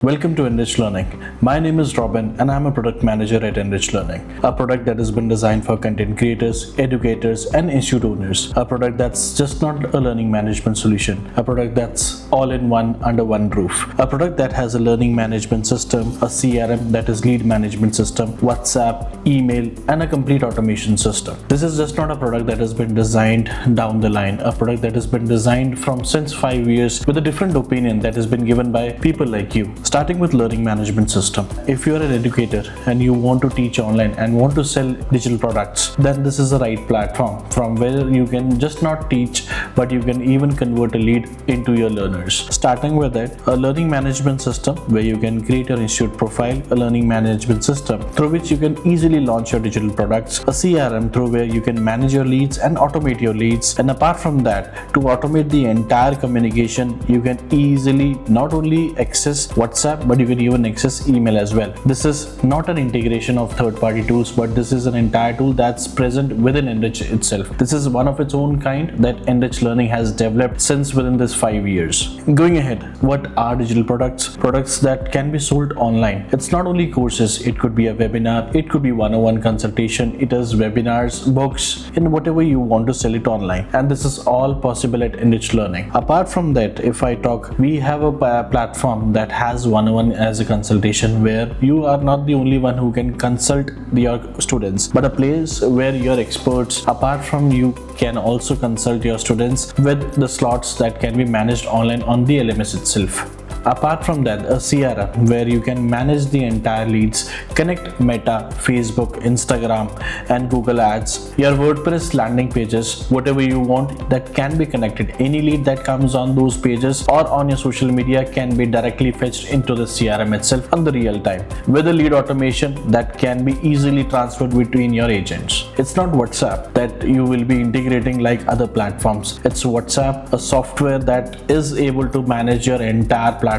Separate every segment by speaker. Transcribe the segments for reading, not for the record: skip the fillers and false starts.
Speaker 1: Welcome to Nrich Learning. My name is Robin and I'm a product manager at Nrich Learning, a product that has been designed for content creators, educators and institute owners, a product that's just not a learning management solution, a product that's all in one under one roof, a product that has a learning management system, a CRM that is lead management system, WhatsApp, email and a complete automation system. This is just not a product that has been designed down the line, a product that has been designed from since 5 years with a different opinion that has been given by people like you. Starting with learning management system. If you're an educator and you want to teach online and want to sell digital products, then this is the right platform from where you can just not teach, but you can even convert a lead into your learners. Starting with that, a learning management system where you can create your institute profile, a learning management system through which you can easily launch your digital products, a CRM through where you can manage your leads and automate your leads. And apart from that, to automate the entire communication, you can easily not only access WhatsApp, but you can even access email as well. This is not an integration of third-party tools, but this is an entire tool that's present within Nrich itself. This is one of its own kind that Nrich Learning has developed since within this 5 years. Going ahead, what are digital products? Products that can be sold online. It's not only courses, it could be a webinar, it could be one-on-one consultation, it is webinars, books, and whatever you want to sell it online. And this is all possible at Nrich Learning. Apart from that, if I talk, we have a platform that has one-on-one as a consultation where you are not the only one who can consult your students, but a place where your experts apart from you can also consult your students with the slots that can be managed online on the LMS itself. Apart from that, a CRM where you can manage the entire leads, connect Meta, Facebook, Instagram and Google Ads, your WordPress landing pages, whatever you want that can be connected. Any lead that comes on those pages or on your social media can be directly fetched into the CRM itself on the real time with a lead automation that can be easily transferred between your agents. It's not WhatsApp that you will be integrating like other platforms. It's WhatsApp, a software that is able to manage your entire platform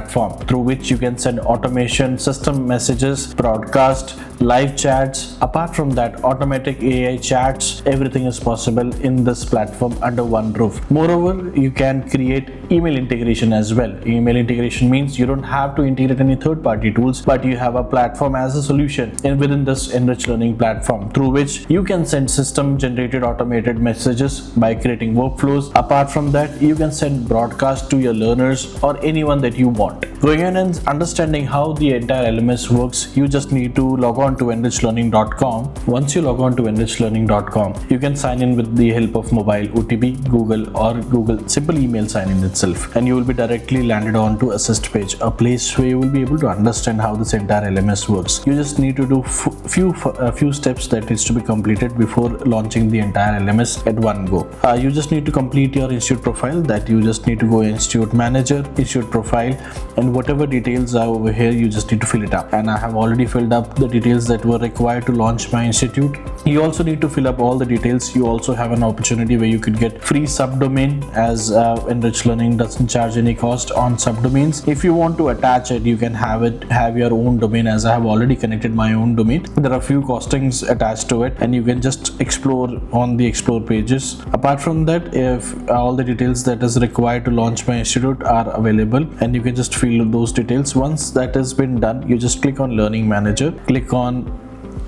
Speaker 1: through which you can send automation, system messages, broadcast, live chats. Apart from that, automatic AI chats, everything is possible in this platform under one roof. Moreover, you can create email integration as well. Email integration means you don't have to integrate any third-party tools, but you have a platform as a solution within this Nrich Learning platform through which you can send system-generated automated messages by creating workflows. Apart from that, you can send broadcast to your learners or anyone that you want. Going in and understanding how the entire LMS works, you just need to log on to nrichlearning.com. Once you log on to nrichlearning.com, you can sign in with the help of mobile, OTP, Google or Google simple email sign-in itself, and you will be directly landed on to assist page, a place where you will be able to understand how this entire LMS works. You just need to do few steps that needs to be completed before launching the entire LMS at one go. You just need to complete your institute profile. That you just need to go institute manager, institute profile, and whatever details are over here, you just need to fill it up. And I have already filled up the details that were required to launch my institute. You also need to fill up all the details. You also have an opportunity where you could get free subdomain, as Nrich Learning doesn't charge any cost on subdomains. If you want to attach it, you can have your own domain, as I have already connected my own domain. There are a few costings attached to it, and you can just explore on the explore pages. Apart from that, if all the details that is required to launch my institute are available, and you can just fill those details. Once that has been done, you just click on Learning Manager, click on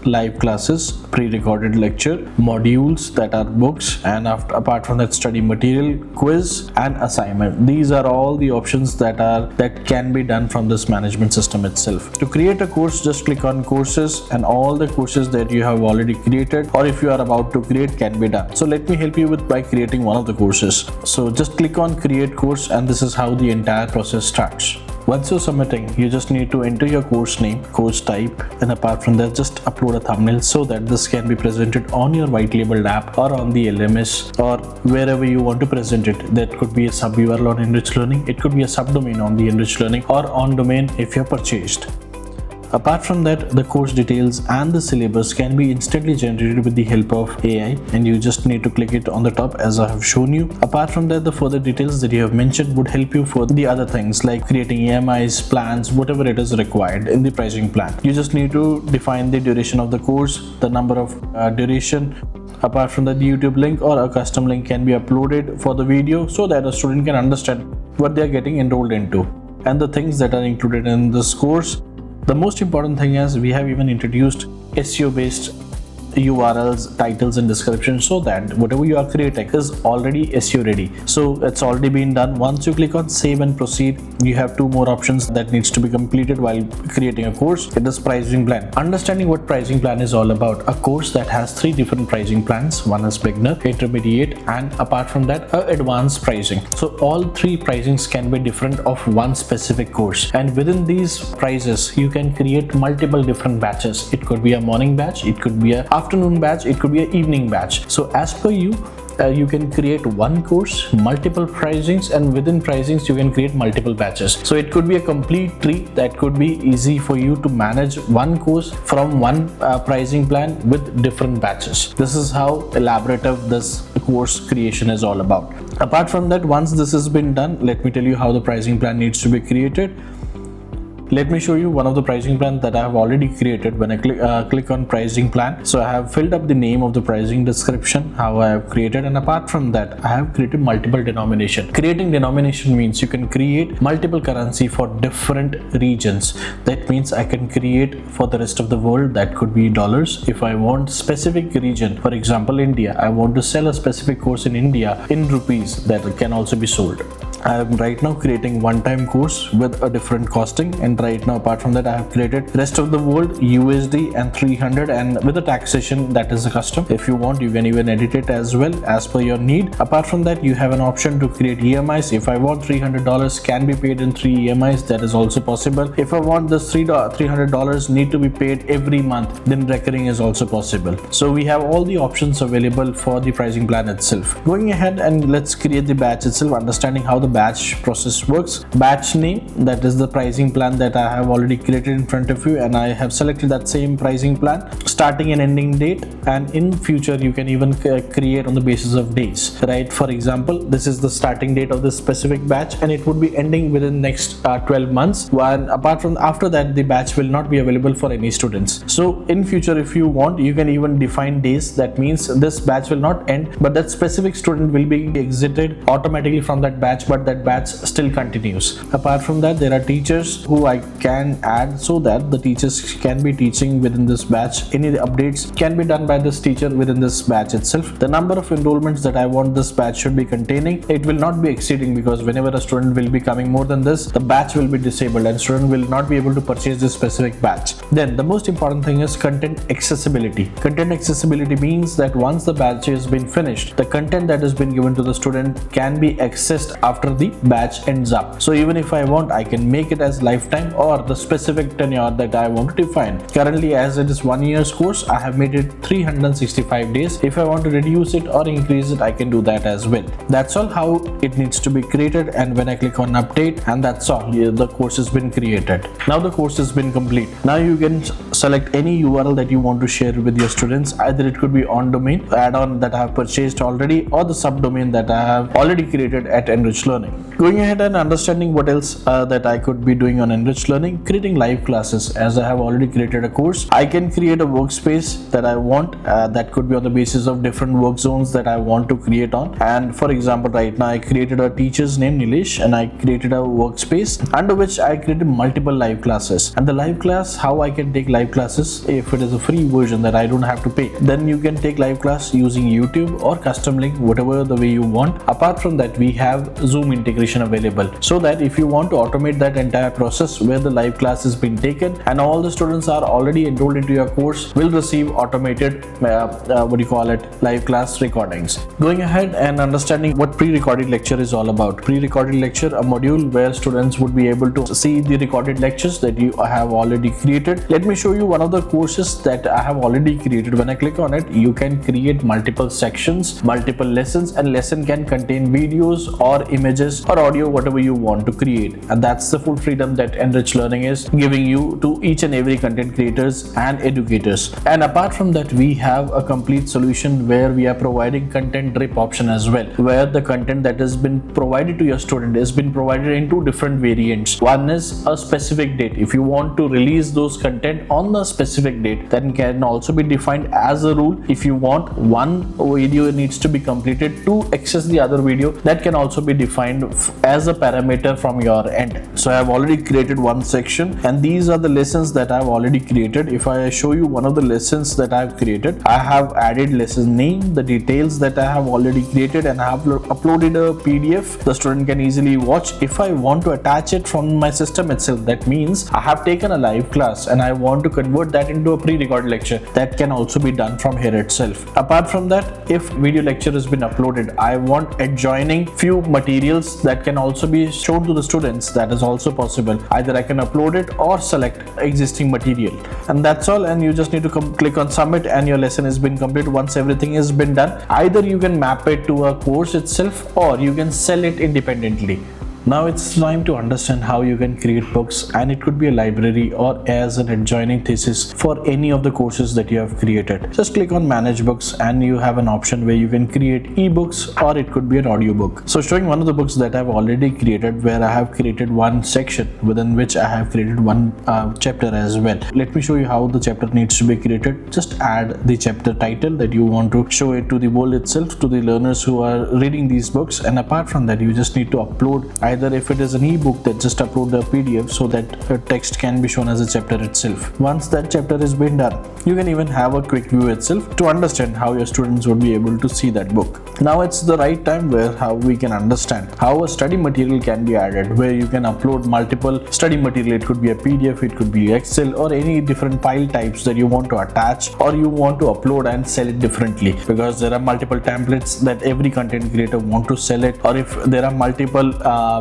Speaker 1: live classes, pre-recorded lecture, modules that are books, and apart from that, study material, quiz and assignment. These are all the options that can be done from this management system itself. To create a course, just click on courses, and all the courses that you have already created or if you are about to create can be done. So let me help you by creating one of the courses. So just click on create course, and this is how the entire process starts. Once you're submitting, you just need to enter your course name, course type, and apart from that, just upload a thumbnail so that this can be presented on your white labeled app or on the LMS or wherever you want to present it. That could be a sub URL on Nrich Learning, it could be a subdomain on the Nrich Learning, or on domain if you're purchased. Apart from that, the course details and the syllabus can be instantly generated with the help of AI, and you just need to click it on the top as I have shown you. Apart from that, the further details that you have mentioned would help you for the other things like creating EMIs, plans, whatever it is required in the pricing plan. You just need to define the duration of the course, the number of duration. Apart from that, the YouTube link or a custom link can be uploaded for the video so that a student can understand what they are getting enrolled into. and the things that are included in this course. The most important thing is we have even introduced SEO based URLs, titles and descriptions, so that whatever you are creating is already SEO ready. So it's already been done. Once you click on save and proceed, you have two more options that needs to be completed while creating a course. It is pricing plan. Understanding what pricing plan is all about. A course that has three different pricing plans. One is beginner, intermediate, and apart from that, advanced pricing. So all three pricings can be different of one specific course, and within these prices you can create multiple different batches. It could be a morning batch, it could be a afternoon batch, it could be an evening batch. So as per you, you can create one course, multiple pricings, and within pricings you can create multiple batches. So it could be a complete tree that could be easy for you to manage one course from one pricing plan with different batches. This is how elaborative this course creation is all about. Apart from that, once this has been done, let me tell you how the pricing plan needs to be created. Let me show you one of the pricing plans that I have already created. When I click on pricing plan, so I have filled up the name of the pricing description, how I have created, and apart from that I have created multiple denomination. Creating denomination means you can create multiple currency for different regions. That means I can create for the rest of the world, that could be dollars. If I want specific region, for example India, I want to sell a specific course in India in rupees, that can also be sold. I am right now creating one-time course with a different costing, and right now apart from that I have created rest of the world USD and 300, and with the taxation that is a custom. If you want, you can even edit it as well as per your need. Apart from that, you have an option to create EMIs. If I want $300 can be paid in 3 EMIs, that is also possible. If I want this $300 need to be paid every month, then recurring is also possible. So we have all the options available for the pricing plan itself. Going ahead, and let's create the batch itself, understanding how the batch process works. Batch name, that is the pricing plan that I have already created in front of you, and I have selected that same pricing plan. Starting and ending date, and in future you can even create on the basis of days, right? For example, this is the starting date of this specific batch, and it would be ending within next 12 months. While apart from after that, the batch will not be available for any students. So in future, if you want, you can even define days. That means this batch will not end, but that specific student will be exited automatically from that batch, but that batch still continues. Apart from that, there are teachers who I can add, so that the teachers can be teaching within this batch. Any updates can be done by this teacher within this batch itself. The number of enrollments that I want this batch should be containing, it will not be exceeding, because whenever a student will be coming more than this, the batch will be disabled and student will not be able to purchase this specific batch. Then the most important thing is content accessibility. Content accessibility means that once the batch has been finished, the content that has been given to the student can be accessed after the batch ends up. So even if I want, I can make it as lifetime or the specific tenure that I want to define. Currently, as it is 1 year's course, I have made it 365 days. If I want to reduce it or increase it, I can do that as well. That's all how it needs to be created, and when I click on update, and that's all, the course has been created. Now the course has been complete. Now you can select any URL that you want to share with your students. Either it could be on domain add-on that I have purchased already, or the subdomain that I have already created at Nrich Learning. Going ahead and understanding what else that I could be doing on Nrich Learning, creating live classes. As I have already created a course, I can create a workspace that I want, that could be on the basis of different work zones that I want to create on. And for example, right now I created a teacher's name Nilesh, and I created a workspace under which I created multiple live classes. And the live class, how I can take live classes, if it is a free version that I don't have to pay, then you can take live class using YouTube or custom link, whatever the way you want. Apart from that, we have Zoom integration available, so that if you want to automate that entire process where the live class has been taken and all the students are already enrolled into your course, will receive automated live class recordings. Going ahead and understanding what pre-recorded lecture is all about. Pre-recorded lecture, a module where students would be able to see the recorded lectures that you have already created. Let me show you one of the courses that I have already created. When I click on it, you can create multiple sections, multiple lessons, and lesson can contain videos or images or audio, whatever you want to create. And that's the full freedom that Nrich Learning is giving you to each and every content creators and educators. And apart from that, we have a complete solution where we are providing content drip option as well, where the content that has been provided to your student has been provided in two different variants. One is a specific date. If you want to release those content on the specific date, then can also be defined as a rule. If you want one video needs to be completed to access the other video, that can also be defined as a parameter from your end. So I have already created one section, and these are the lessons that I have already created. If I show you one of the lessons that I have created, I have added lesson name, the details that I have already created, and I have uploaded a PDF the student can easily watch. If I want to attach it from my system itself, that means I have taken a live class and I want to convert that into a pre-recorded lecture. That can also be done from here itself. Apart from that, if video lecture has been uploaded, I want adjoining few materials that can also be shown to the students. That is also possible. Either I can upload it or select existing material, and that's all. And you just need to click on submit, and your lesson has been complete. Once everything has been done, either you can map it to a course itself or you can sell it independently. Now it's time to understand how you can create books, and it could be a library or as an adjoining thesis for any of the courses that you have created. Just click on manage books and you have an option where you can create ebooks, or it could be an audiobook. So showing one of the books that I've already created, where I have created one section within which I have created one chapter as well. Let me show you how the chapter needs to be created. Just add the chapter title that you want to show it to the world itself, to the learners who are reading these books. And apart from that, you just need to upload, either if it is an ebook, that just upload the PDF so that text can be shown as a chapter itself. Once that chapter is been done, you can even have a quick view itself to understand how your students would be able to see that book. Now it's the right time where how we can understand how a study material can be added, where you can upload multiple study material. It could be a PDF, it could be Excel, or any different file types that you want to attach or you want to upload and sell it differently, because there are multiple templates that every content creator want to sell it, or if there are multiple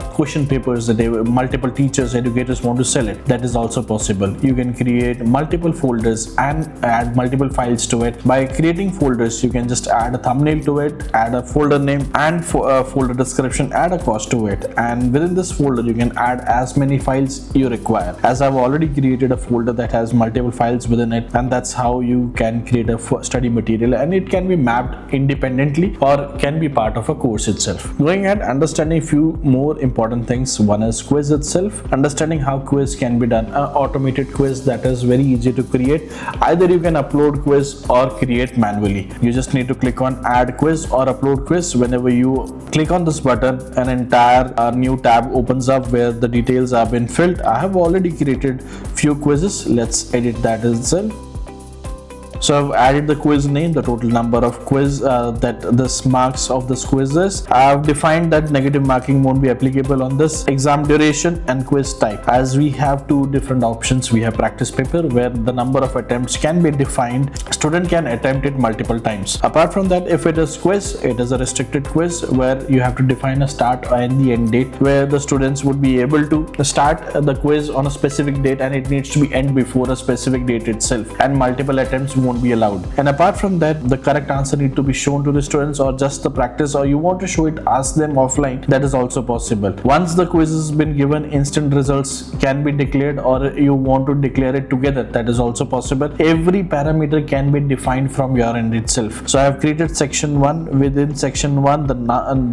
Speaker 1: question papers that multiple teachers, educators want to sell it, that is also possible. You can create multiple folders and add multiple files to it. By creating folders, you can just add a thumbnail to it, add a folder name and folder description, add a cost to it, and within this folder you can add as many files you require. As I've already created a folder that has multiple files within it, and that's how you can create a study material, and it can be mapped independently or can be part of a course itself. Going ahead, understanding a few more important things. One is quiz itself, understanding how quiz can be done. An automated quiz that is very easy to create. Either you can upload quiz or create manually. You just need to click on add quiz or upload quiz. Whenever you click on this button, an entire new tab opens up where the details have been filled. I have already created few quizzes. Let's edit that itself. So I've added the quiz name, the total number of quiz that this marks of this quiz is. I've defined that negative marking won't be applicable on this, exam duration and quiz type. As we have two different options, we have practice paper where the number of attempts can be defined. Student can attempt it multiple times. Apart from that, if it is quiz, it is a restricted quiz where you have to define a start and the end date, where the students would be able to start the quiz on a specific date and it needs to be end before a specific date itself, and multiple attempts won't be allowed. And apart from that, the correct answer need to be shown to the students, or just the practice, or you want to show it, ask them offline, that is also possible. Once the quiz has been given, instant results can be declared, or you want to declare it together, that is also possible. Every parameter can be defined from your end itself. So I have created section 1. Within section 1,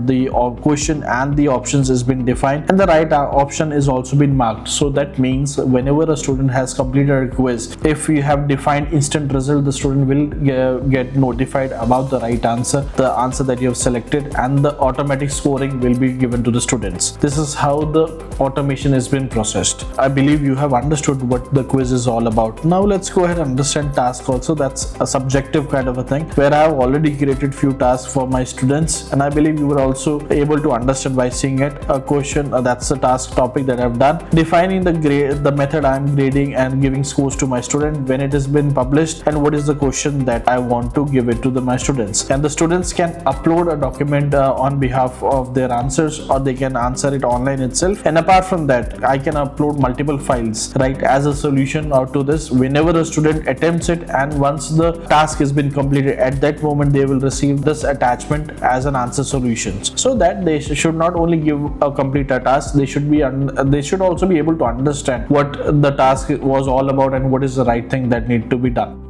Speaker 1: the question and the options has been defined, and the right option is also been marked. So that means whenever a student has completed a quiz, if you have defined instant result, the student will get notified about the right answer, the answer that you have selected, and the automatic scoring will be given to the students. This is how the automation has been processed. I believe you have understood what the quiz is all about. Now let's go ahead and understand task also. That's a subjective kind of a thing where I have already created few tasks for my students, and I believe you were also able to understand by seeing it. A question, that's the task topic that I've done. Defining the grade, the method I'm grading and giving scores to my student, when it has been published, and what is the question that I want to give it to my students. And the students can upload a document on behalf of their answers, or they can answer it online itself. And apart from that, I can upload multiple files, right, as a solution out to this. Whenever a student attempts it, and once the task has been completed, at that moment they will receive this attachment as an answer solution, so that they should not only give a complete task, they should also be able to understand what the task was all about and what is the right thing that need to be done.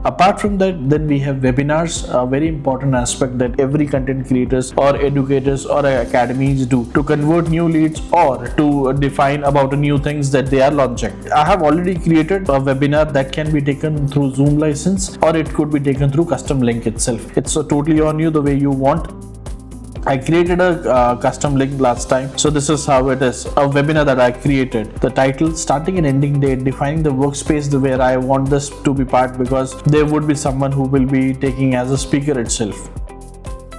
Speaker 1: Apart from that, then we have webinars, a very important aspect that every content creators or educators or academies do to convert new leads or to define about new things that they are launching. I have already created a webinar that can be taken through Zoom license, or it could be taken through custom link itself. It's totally on you the way you want. I created a custom link last time. So this is how it is. A webinar that I created. The title, starting and ending date, defining the workspace where I want this to be part, because there would be someone who will be taking as a speaker itself.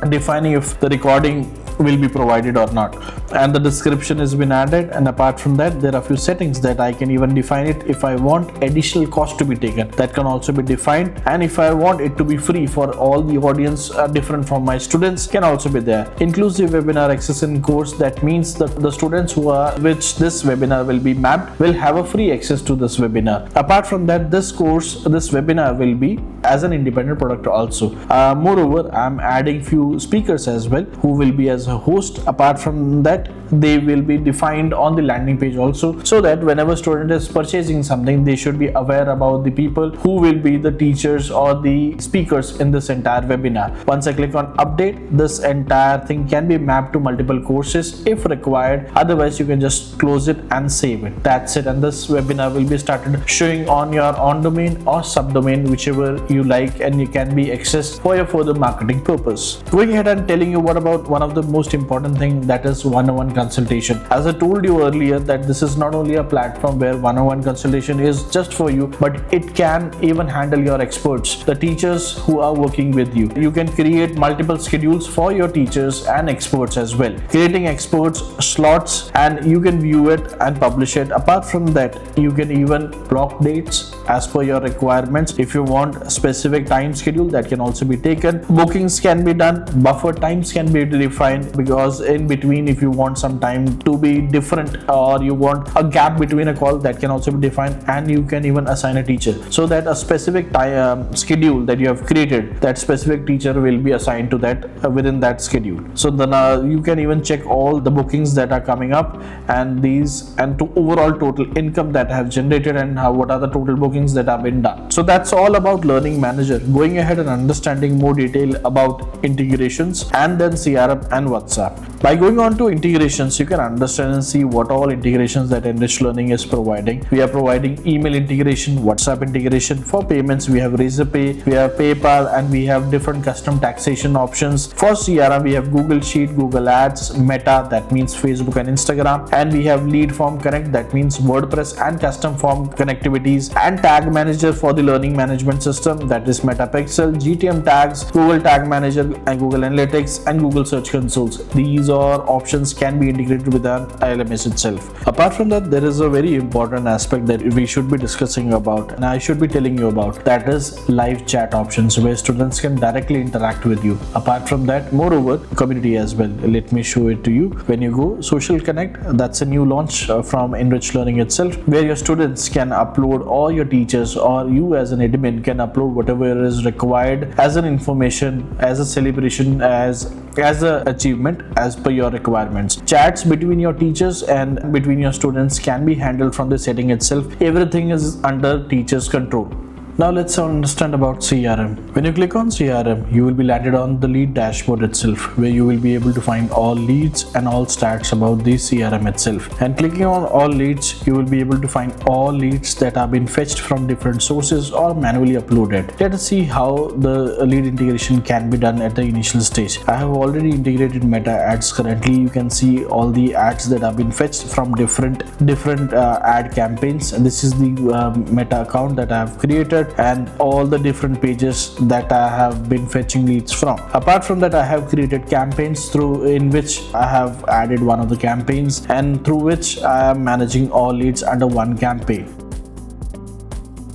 Speaker 1: Defining if the recording will be provided or not, and the description has been added. And apart from that, there are a few settings that I can even define it. If I want additional cost to be taken, that can also be defined, and if I want it to be free for all the audience different from my students, can also be there. Inclusive webinar access in course, that means that the students which this webinar will be mapped will have a free access to this webinar. Apart from that, this webinar will be as an independent product also. Moreover, I'm adding few speakers as well who will be as a host. Apart from that, they will be defined on the landing page also, so that whenever student is purchasing something, they should be aware about the people who will be the teachers or the speakers in this entire webinar. Once I click on update, this entire thing can be mapped to multiple courses if required. Otherwise, you can just close it and save it. That's it. And this webinar will be started showing on your on domain or subdomain, whichever you like, and you can be accessed for your further marketing purpose. Going ahead and telling you what about one of the most important thing, that is one-on-one consultation. As I told you earlier, that this is not only a platform where one-on-one consultation is just for you, but it can even handle your experts, the teachers who are working with you. You can create multiple schedules for your teachers and experts as well, creating experts slots, and you can view it and publish it. Apart from that, you can even block dates as per your requirements. If you want a specific time schedule, that can also be taken. Bookings can be done, buffer times can be defined, because in between, if you want some time to be different, or you want a gap between a call, that can also be defined. And you can even assign a teacher, so that a specific time schedule that you have created, that specific teacher will be assigned to that within that schedule. So then you can even check all the bookings that are coming up, and to overall total income that I have generated, and what are the total bookings that have been done. So that's all about Learning Manager. Going ahead and understanding more detail about integrations, and then CRM and WhatsApp. By going on to integrations, you can understand and see what all integrations that Nrich Learning is providing. We are providing email integration, WhatsApp integration. For payments, we have Razorpay, we have PayPal, and we have different custom taxation options. For CRM, we have Google Sheet, Google Ads, Meta, that means Facebook and Instagram, and we have Lead Form Connect, that means WordPress and custom form connectivities, and Tag Manager for the learning management system, that is Metapixel, GTM tags, Google Tag Manager, and Google Analytics, and Google Search Consoles. These are options can be integrated with an LMS itself. Apart from that, there is a very important aspect that we should be discussing about, and I should be telling you about, that is live chat options, where students can directly interact with you. Apart from that, moreover, community as well. Let me show it to you. When you go Social Connect, that's a new launch from Nrich Learning itself, where your students can upload, or your teachers or you as an admin can upload whatever is required as an information, as a celebration, as an achievement as per your requirements. Chats between your teachers and between your students can be handled from the setting itself. Everything is under teachers' control. Now let's understand about CRM. When you click on CRM, you will be landed on the lead dashboard itself, where you will be able to find all leads and all stats about the CRM itself. And clicking on all leads, you will be able to find all leads that have been fetched from different sources or manually uploaded. Let us see how the lead integration can be done at the initial stage. I have already integrated Meta ads. Currently, you can see all the ads that have been fetched from different ad campaigns. And this is the Meta account that I have created, and all the different pages that I have been fetching leads from. Apart from that, I have created campaigns in which I have added one of the campaigns, and through which I am managing all leads under one campaign.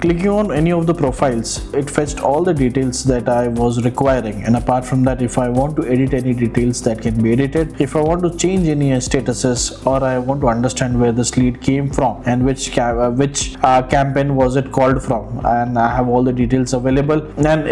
Speaker 1: Clicking on any of the profiles, it fetched all the details that I was requiring. And apart from that, if I want to edit any details, that can be edited. If I want to change any statuses, or I want to understand where this lead came from and which campaign was it called from, and I have all the details available, and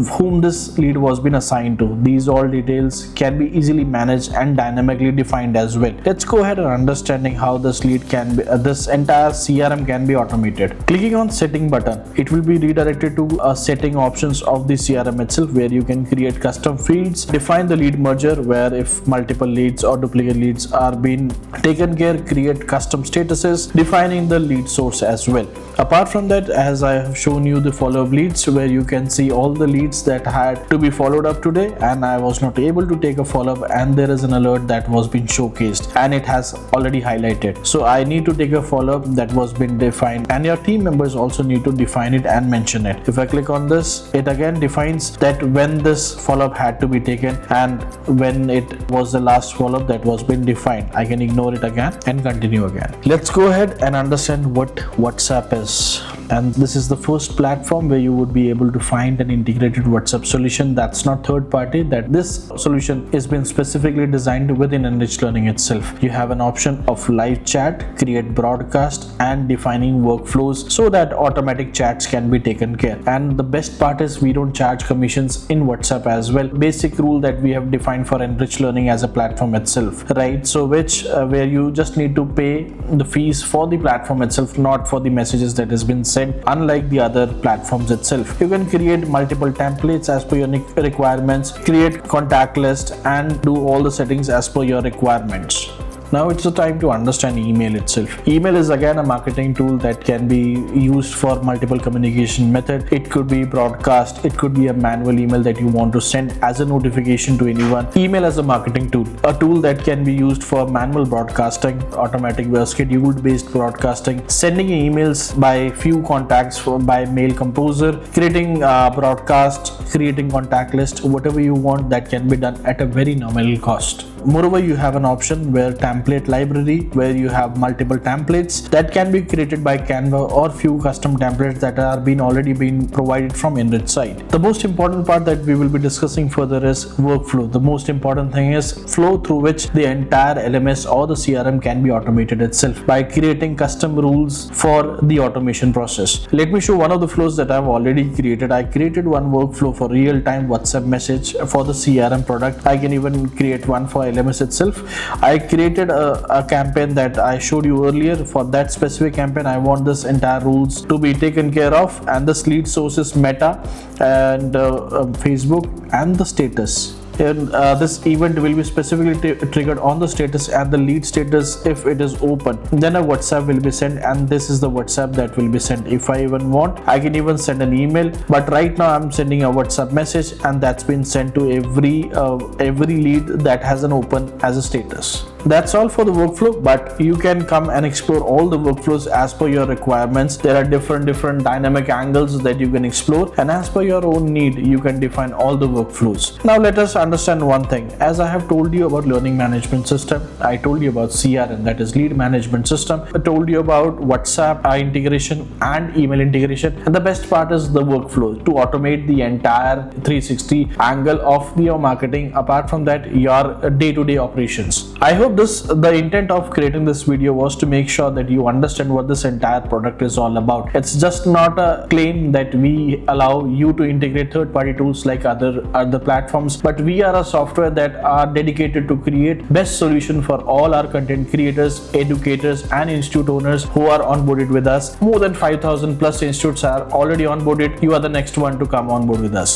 Speaker 1: whom this lead was been assigned to. These all details can be easily managed and dynamically defined as well. Let's go ahead and understanding how this lead can be, this entire CRM can be automated. Clicking on setting button, button. It will be redirected to setting options of the CRM itself, where you can create custom fields, define the lead merger, where if multiple leads or duplicate leads are being taken care, create custom statuses, defining the lead source as well. Apart from that, as I have shown you the follow-up leads, where you can see all the leads that had to be followed up today and I was not able to take a follow-up, and there is an alert that was being showcased and it has already highlighted. So I need to take a follow-up that was been defined, and your team members also need to define it and mention it. If I click on this, it again defines that when this follow-up had to be taken and when it was the last follow-up that was been defined. I can ignore it again and continue again. Let's go ahead and understand what WhatsApp is. And this is the first platform where you would be able to find an integrated WhatsApp solution that's not third party, that this solution is been specifically designed within Nrich Learning itself. You have an option of live chat, create broadcast, and defining workflows so that automatic chats can be taken care. And the best part is we don't charge commissions in WhatsApp as well. Basic rule that we have defined for Nrich Learning as a platform itself, right? So where you just need to pay the fees for the platform itself, not for the messages that has been sent, unlike the other platforms itself. You can create multiple templates as per your requirements, create contact list, and do all the settings as per your requirements. Now it's the time to understand email itself. Email is again a marketing tool that can be used for multiple communication method. It could be broadcast, it could be a manual email that you want to send as a notification to anyone. Email as a marketing tool, a tool that can be used for manual broadcasting, automatic scheduled based broadcasting, sending emails by few contacts by mail composer, creating broadcast, creating contact list, whatever you want, that can be done at a very nominal cost. Moreover, you have an option where template library, where you have multiple templates that can be created by Canva or few custom templates that are already been provided from Nrich side. The most important part that we will be discussing further is workflow. The most important thing is flow through which the entire LMS or the CRM can be automated itself by creating custom rules for the automation process. Let me show one of the flows that I've already created. I created one workflow for real-time WhatsApp message for the CRM product. I can even create one for LMS itself. I created a campaign that I showed you earlier. For that specific campaign, I want this entire rules to be taken care of, and this lead source is Meta and Facebook and the status. And this event will be specifically triggered on the status and the lead status. If it is open, then a WhatsApp will be sent, and this is the WhatsApp that will be sent. If I even want, I can even send an email, but right now I'm sending a WhatsApp message, and that's been sent to every lead that has an open as a status. That's all for the workflow, but you can come and explore all the workflows as per your requirements. There are different dynamic angles that you can explore, and as per your own need, you can define all the workflows. Now let us understand one thing. As I have told you about learning management system, I told you about CRM, that is lead management system. I told you about WhatsApp integration and email integration, and the best part is the workflow to automate the entire 360 angle of your marketing. Apart from that, your day-to-day operations. I hope the intent of creating this video was to make sure that you understand what this entire product is all about. It's just not a claim that we allow you to integrate third-party tools like other platforms, but we are a software that are dedicated to create best solution for all our content creators, educators, and institute owners who are onboarded with us. More than 5,000 plus institutes are already onboarded. You are the next one to come on board with us.